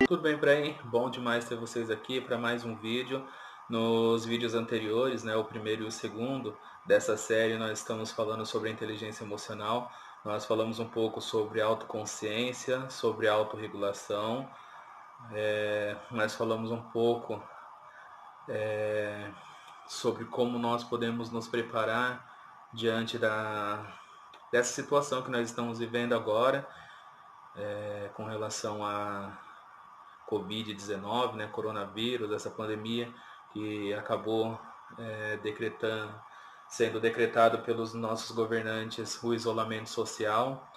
Tudo bem por aí? Bom demais ter vocês aqui para mais um vídeo. Nos vídeos anteriores, o primeiro e o segundo dessa série, nós estamos falando sobre a inteligência emocional. Nós falamos um pouco sobre autoconsciência, sobre autorregulação. Nós falamos um pouco sobre como nós podemos nos preparar diante dessa situação que nós estamos vivendo agora, com relação a Covid-19, coronavírus, essa pandemia que acabou sendo decretado pelos nossos governantes o isolamento social.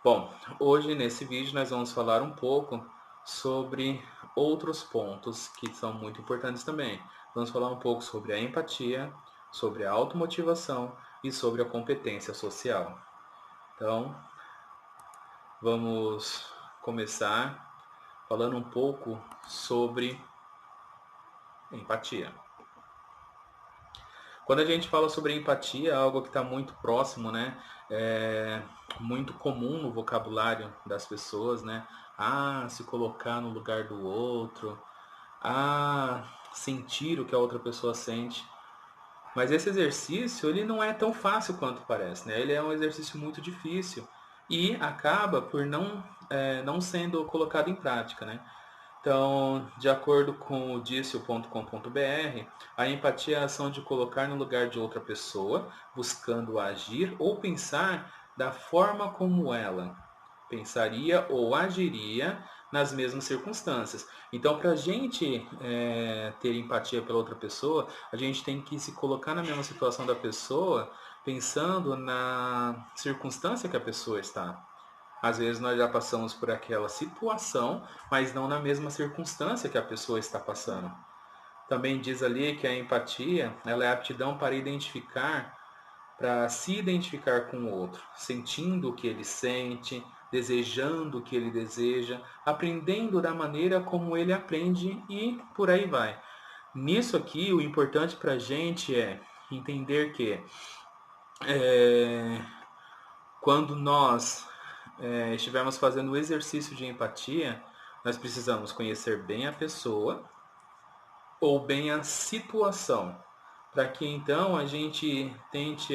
Bom, hoje nesse vídeo nós vamos falar um pouco sobre outros pontos que são muito importantes também. Vamos falar um pouco sobre a empatia, sobre a automotivação e sobre a competência social. Então, vamos começar falando um pouco sobre empatia. Quando a gente fala sobre empatia, é algo que está muito próximo, É muito comum no vocabulário das pessoas, se colocar no lugar do outro, sentir o que a outra pessoa sente. Mas esse exercício, ele não é tão fácil quanto parece, Ele é um exercício muito difícil e acaba por não sendo colocado em prática, Então, de acordo com o dicio.com.br, a empatia é a ação de colocar no lugar de outra pessoa, buscando agir ou pensar da forma como ela pensaria ou agiria nas mesmas circunstâncias. Então, para a gente ter empatia pela outra pessoa, a gente tem que se colocar na mesma situação da pessoa, pensando na circunstância que a pessoa está. Às vezes nós já passamos por aquela situação, mas não na mesma circunstância que a pessoa está passando. Também diz ali que a empatia, ela é a aptidão para se identificar com o outro, sentindo o que ele sente, desejando o que ele deseja, aprendendo da maneira como ele aprende e por aí vai. Nisso aqui, o importante para a gente é entender que quando nós estivermos fazendo o exercício de empatia, nós precisamos conhecer bem a pessoa ou bem a situação, para que então a gente tente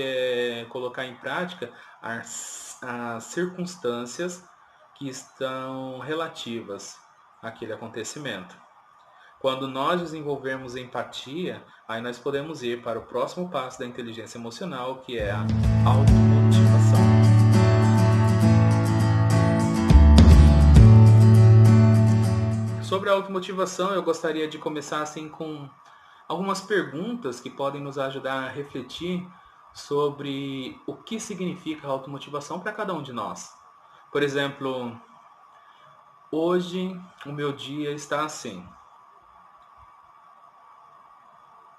colocar em prática as circunstâncias que estão relativas àquele acontecimento. Quando nós desenvolvermos empatia, aí nós podemos ir para o próximo passo da inteligência emocional, que é a automotivação. Sobre a automotivação, eu gostaria de começar assim com algumas perguntas que podem nos ajudar a refletir sobre o que significa a automotivação para cada um de nós. Por exemplo, hoje o meu dia está assim.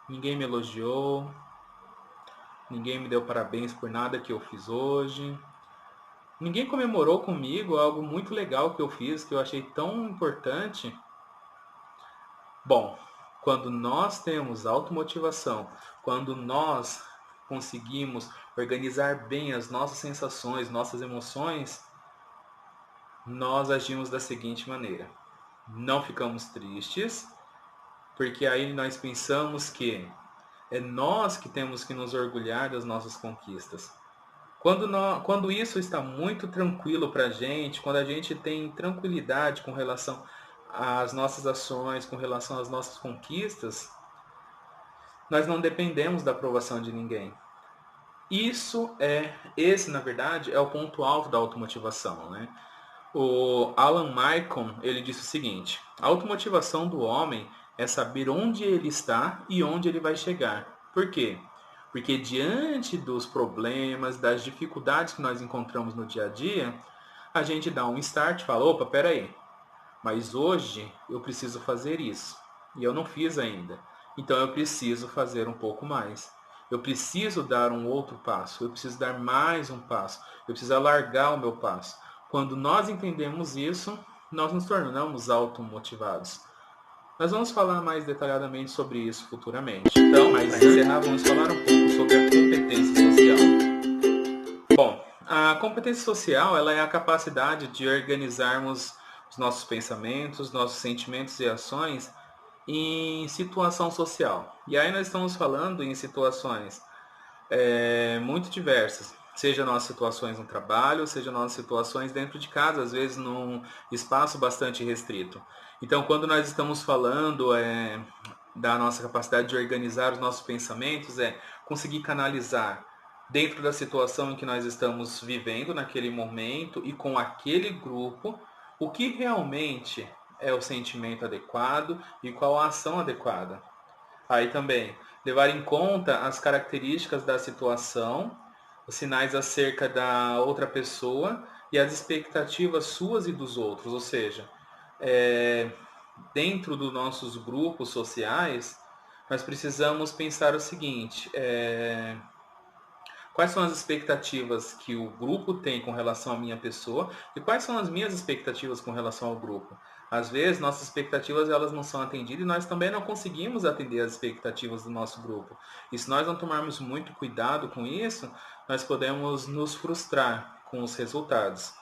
Ninguém me elogiou, ninguém me deu parabéns por nada que eu fiz hoje. Ninguém comemorou comigo algo muito legal que eu fiz, que eu achei tão importante. Bom, quando nós temos automotivação, quando nós conseguimos organizar bem as nossas sensações, nossas emoções, nós agimos da seguinte maneira. Não ficamos tristes, porque aí nós pensamos que é nós que temos que nos orgulhar das nossas conquistas. Quando isso está muito tranquilo para a gente, quando a gente tem tranquilidade com relação às nossas ações, com relação às nossas conquistas, nós não dependemos da aprovação de ninguém. Esse na verdade é o ponto alto da automotivação, O Alan Michael, ele disse o seguinte: a automotivação do homem é saber onde ele está e onde ele vai chegar. Por quê? Porque diante dos problemas, das dificuldades que nós encontramos no dia a dia, a gente dá um start e fala, opa, peraí, mas hoje eu preciso fazer isso, e eu não fiz ainda. Então eu preciso fazer um pouco mais. Eu preciso dar um outro passo, eu preciso dar mais um passo, eu preciso alargar o meu passo. Quando nós entendemos isso, nós nos tornamos automotivados. Nós vamos falar mais detalhadamente sobre isso futuramente. Então, para encerrar, vamos falar um pouco sobre a competência social. Bom, a competência social ela é a capacidade de organizarmos os nossos pensamentos, nossos sentimentos e ações em situação social. E aí nós estamos falando em situações muito diversas, seja nossas situações no trabalho, seja nossas situações dentro de casa, às vezes num espaço bastante restrito. Então, quando nós estamos falando da nossa capacidade de organizar os nossos pensamentos, é conseguir canalizar dentro da situação em que nós estamos vivendo naquele momento e com aquele grupo, o que realmente é o sentimento adequado e qual a ação adequada. Aí também, levar em conta as características da situação, os sinais acerca da outra pessoa e as expectativas suas e dos outros. Ou seja, é, dentro dos nossos grupos sociais, nós precisamos pensar o seguinte: quais são as expectativas que o grupo tem com relação à minha pessoa e quais são as minhas expectativas com relação ao grupo. Às vezes, nossas expectativas elas não são atendidas e nós também não conseguimos atender as expectativas do nosso grupo. E se nós não tomarmos muito cuidado com isso, nós podemos nos frustrar com os resultados.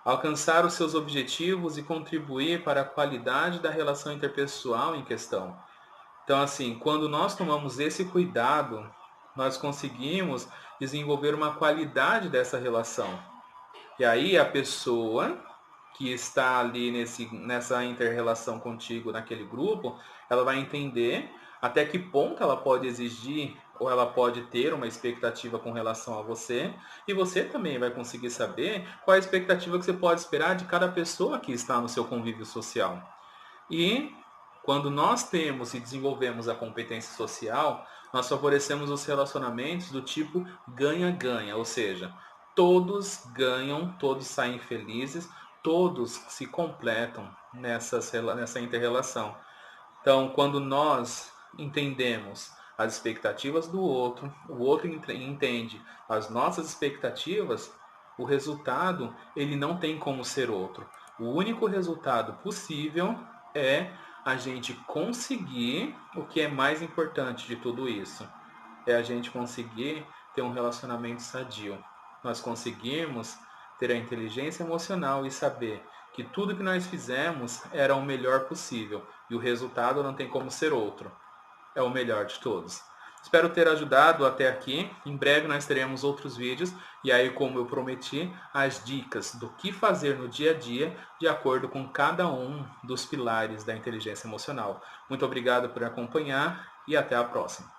Alcançar os seus objetivos e contribuir para a qualidade da relação interpessoal em questão. Então, assim, quando nós tomamos esse cuidado, nós conseguimos desenvolver uma qualidade dessa relação. E aí a pessoa que está ali nessa inter-relação contigo, naquele grupo, ela vai entender até que ponto ela pode exigir ou ela pode ter uma expectativa com relação a você, e você também vai conseguir saber qual é a expectativa que você pode esperar de cada pessoa que está no seu convívio social. E quando nós temos e desenvolvemos a competência social, nós favorecemos os relacionamentos do tipo ganha-ganha, ou seja, todos ganham, todos saem felizes, todos se completam nessa inter-relação. Então, quando nós entendemos as expectativas do outro, o outro entende as nossas expectativas, o resultado ele não tem como ser outro. O único resultado possível é a gente conseguir o que é mais importante de tudo isso. É a gente conseguir ter um relacionamento sadio. Nós conseguimos ter a inteligência emocional e saber que tudo que nós fizemos era o melhor possível e o resultado não tem como ser outro. É o melhor de todos. Espero ter ajudado até aqui. Em breve nós teremos outros vídeos e aí, como eu prometi, as dicas do que fazer no dia a dia de acordo com cada um dos pilares da inteligência emocional. Muito obrigado por acompanhar e até a próxima.